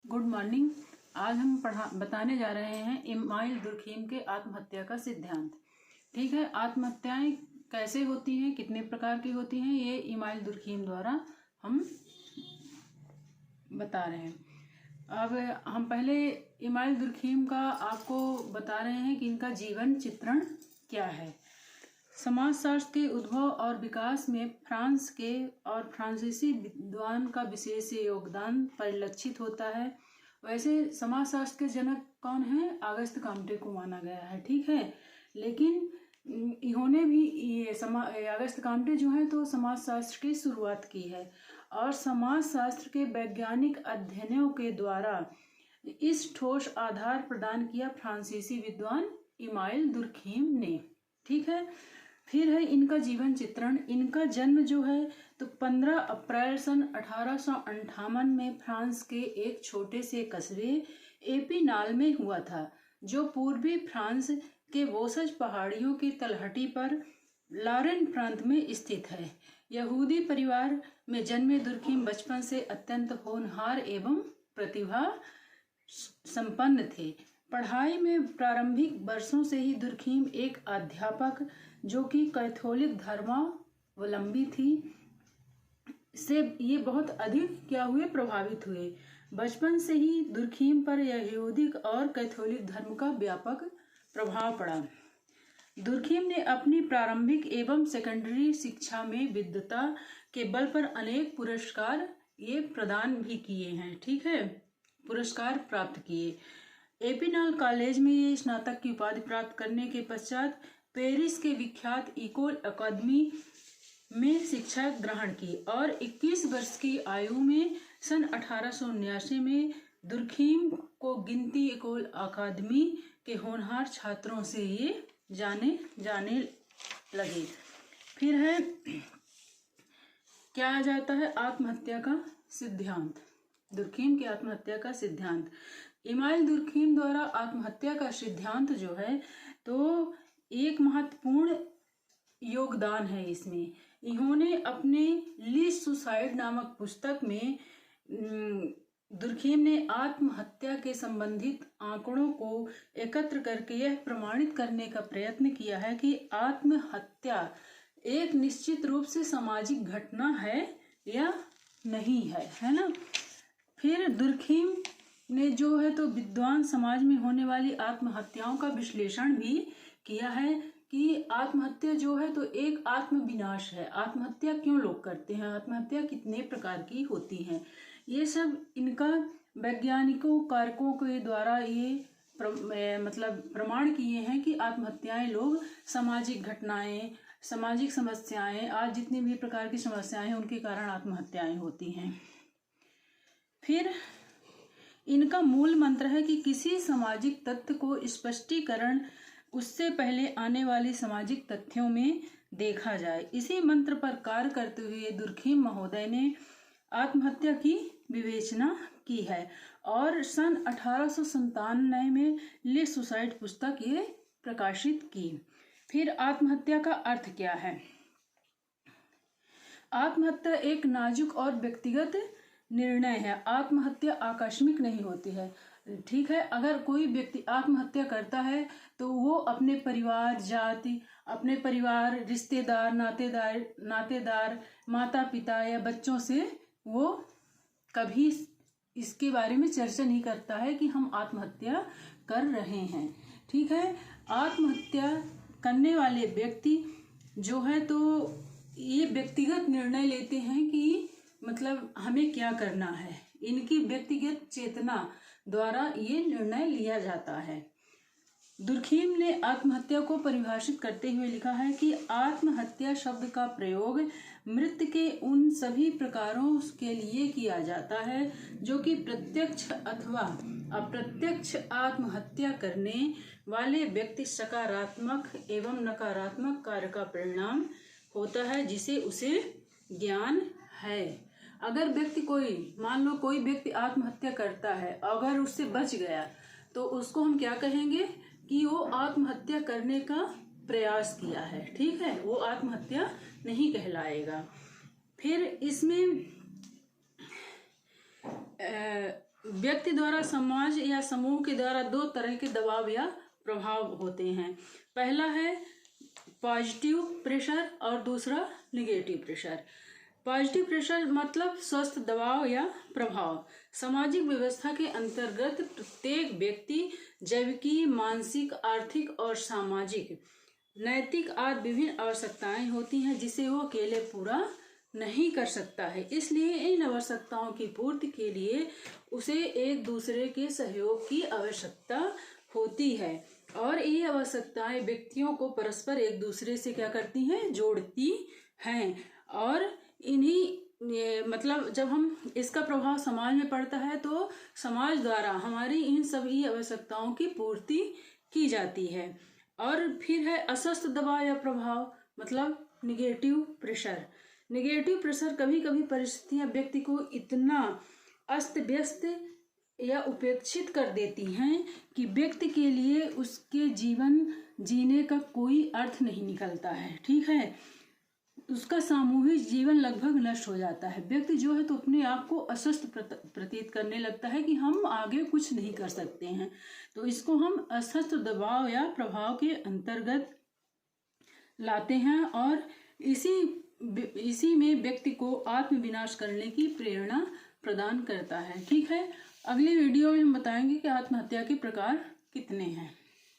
Good morning. आज हम बताने जा रहे हैं इमाइल दुर्खीम के आत्महत्या का सिद्धांत। ठीक है, आत्महत्याएं कैसे होती हैं, कितने प्रकार की होती हैं, ये इमाइल दुर्खीम द्वारा हम बता रहे हैं। अब हम पहले इमाइल दुर्खीम का आपको बता रहे हैं कि इनका जीवन चित्रण क्या है। समाजशास्त्र के उद्भव और विकास में फ्रांस के और फ्रांसीसी विद्वान का विशेष योगदान परिलक्षित होता है। वैसे समाजशास्त्र के जनक कौन है? अगस्त कॉम्टे को माना गया है। ठीक है, लेकिन इन्होंने भी ये अगस्त कॉम्टे जो है तो समाजशास्त्र की शुरुआत की है और समाजशास्त्र के वैज्ञानिक अध्ययनों के द्वारा इस ठोस आधार प्रदान किया फ्रांसीसी विद्वान इमाइल दुर्खीम ने। ठीक है, फिर है इनका जीवन चित्रण। इनका जन्म जो है तो 15 अप्रैल सन 1858 में फ्रांस के एक छोटे से कस्बे एपिनाल में हुआ था, जो पूर्वी फ्रांस के वोसज पहाड़ियों की तलहटी पर लॉरेन प्रांत में स्थित है। यहूदी परिवार में जन्मे दुर्खीम बचपन से अत्यंत होनहार एवं प्रतिभा संपन्न थे। पढ़ाई में प्रारंभिक वर्षों से ही दुर्खीम एक अध्यापक जो कि कैथोलिक धर्मावलंबी थी से ये बहुत अधिक क्या हुए, प्रभावित हुए। बचपन से ही दुर्खीम पर यहूदी और कैथोलिक धर्म का व्यापक प्रभाव पड़ा। दुर्खीम ने अपनी प्रारंभिक एवं सेकेंडरी शिक्षा में विद्वता के बल पर अनेक पुरस्कार ये प्रदान भी किए हैं। ठीक है, पुरस्कार प्राप्त किए। एपिनाल कॉलेज में ये स्नातक की उपाधि प्राप्त करने के पश्चात पेरिस के विख्यात इकोल अकादमी में शिक्षा ग्रहण की और 21 वर्ष की आयु में सन 1879 में दुर्खीम को गिनती इकोल अकादमी के होनहार छात्रों से ये जाने लगे। फिर है क्या आ जाता है, आत्महत्या का सिद्धांत। दुर्खीम की आत्महत्या का सिद्धांत। इमाइल दुर्खीम द्वारा आत्महत्या का सिद्धांत जो है तो एक महत्वपूर्ण योगदान है इसमें। इन्होंने अपने लीज सुसाइड नामक पुस्तक में दुर्खीम ने आत्महत्या के संबंधित आंकड़ों को एकत्र करके यह प्रमाणित करने का प्रयत्न किया है कि आत्महत्या एक निश्चित रूप से सामाजिक घटना है या नहीं है, है ना। फिर दुर्खीम ने जो है तो विद्वान समाज में होने वाली आत्महत्याओं का विश्लेषण भी किया है कि आत्महत्या जो है तो एक आत्मविनाश है। आत्महत्या क्यों लोग करते हैं, आत्महत्या कितने प्रकार की होती हैं, ये सब इनका वैज्ञानिकों कारकों के द्वारा ये प्रमाण किए हैं कि आत्महत्याएं लोग सामाजिक घटनाएं, सामाजिक समस्याएं, आज जितनी भी प्रकार की समस्याएं हैं उनके कारण आत्महत्याएं होती हैं। फिर इनका मूल मंत्र है कि किसी सामाजिक तथ्य को स्पष्टीकरण उससे पहले आने वाली सामाजिक तथ्यों में देखा जाए। इसी मंत्र पर कार्य करते हुए दुर्खीम महोदय ने आत्महत्या की विवेचना की है और सन 1897 में ले सुसाइड पुस्तक ये प्रकाशित की। फिर आत्महत्या का अर्थ क्या है? आत्महत्या एक नाजुक और व्यक्तिगत निर्णय है। आत्महत्या आकस्मिक नहीं होती है। ठीक है, अगर कोई व्यक्ति आत्महत्या करता है तो वो अपने परिवार, जाति, अपने परिवार, रिश्तेदार, नातेदार, माता पिता या बच्चों से वो कभी इसके बारे में चर्चा नहीं करता है कि हम आत्महत्या कर रहे हैं। ठीक है, आत्महत्या करने वाले व्यक्ति जो है तो ये व्यक्तिगत निर्णय लेते हैं कि मतलब हमें क्या करना है। इनकी व्यक्तिगत चेतना द्वारा ये निर्णय लिया जाता है। दुर्खीम ने आत्महत्या को परिभाषित करते हुए लिखा है कि आत्महत्या शब्द का प्रयोग मृत्यु के उन सभी प्रकारों के लिए किया जाता है जो कि प्रत्यक्ष अथवा अप्रत्यक्ष आत्महत्या करने वाले व्यक्ति सकारात्मक एवं नकारात्मक कार्य का परिणाम होता है जिसे उसे ज्ञान है। अगर व्यक्ति मान लो कोई व्यक्ति आत्महत्या करता है, अगर उससे बच गया तो उसको हम क्या कहेंगे कि वो आत्महत्या करने का प्रयास किया है। ठीक है, वो आत्महत्या नहीं कहलाएगा। फिर इसमें व्यक्ति द्वारा समाज या समूह के द्वारा दो तरह के दबाव या प्रभाव होते हैं। पहला है पॉजिटिव प्रेशर और दूसरा नेगेटिव प्रेशर। पॉजिटिव प्रेशर मतलब स्वस्थ दबाव या प्रभाव। सामाजिक व्यवस्था के अंतर्गत प्रत्येक व्यक्ति जैविकी, मानसिक, आर्थिक और सामाजिक, नैतिक आदि विभिन्न आवश्यकताएं होती हैं जिसे वो अकेले पूरा नहीं कर सकता है। इसलिए इन आवश्यकताओं की पूर्ति के लिए उसे एक दूसरे के सहयोग की आवश्यकता होती है और ये आवश्यकताएं व्यक्तियों को परस्पर एक दूसरे से क्या करती हैं, जोड़ती हैं। और इन्हीं मतलब जब हम इसका प्रभाव समाज में पड़ता है तो समाज द्वारा हमारी इन सभी आवश्यकताओं की पूर्ति की जाती है। और फिर है अस्वस्थ दबाव या प्रभाव मतलब निगेटिव प्रेशर। निगेटिव प्रेशर कभी कभी परिस्थितियां व्यक्ति को इतना अस्त व्यस्त या उपेक्षित कर देती हैं कि व्यक्ति के लिए उसके जीवन जीने का कोई अर्थ नहीं निकलता है। ठीक है, उसका सामूहिक जीवन लगभग नष्ट हो जाता है। व्यक्ति जो है तो अपने आप को अस्वस्थ प्रतीत करने लगता है कि हम आगे कुछ नहीं कर सकते हैं। तो इसको हम अस्वस्थ दबाव या प्रभाव के अंतर्गत लाते हैं और इसी में व्यक्ति को आत्मविनाश करने की प्रेरणा प्रदान करता है। ठीक है, अगली वीडियो में हम बताएंगे कि आत्महत्या के प्रकार कितने हैं।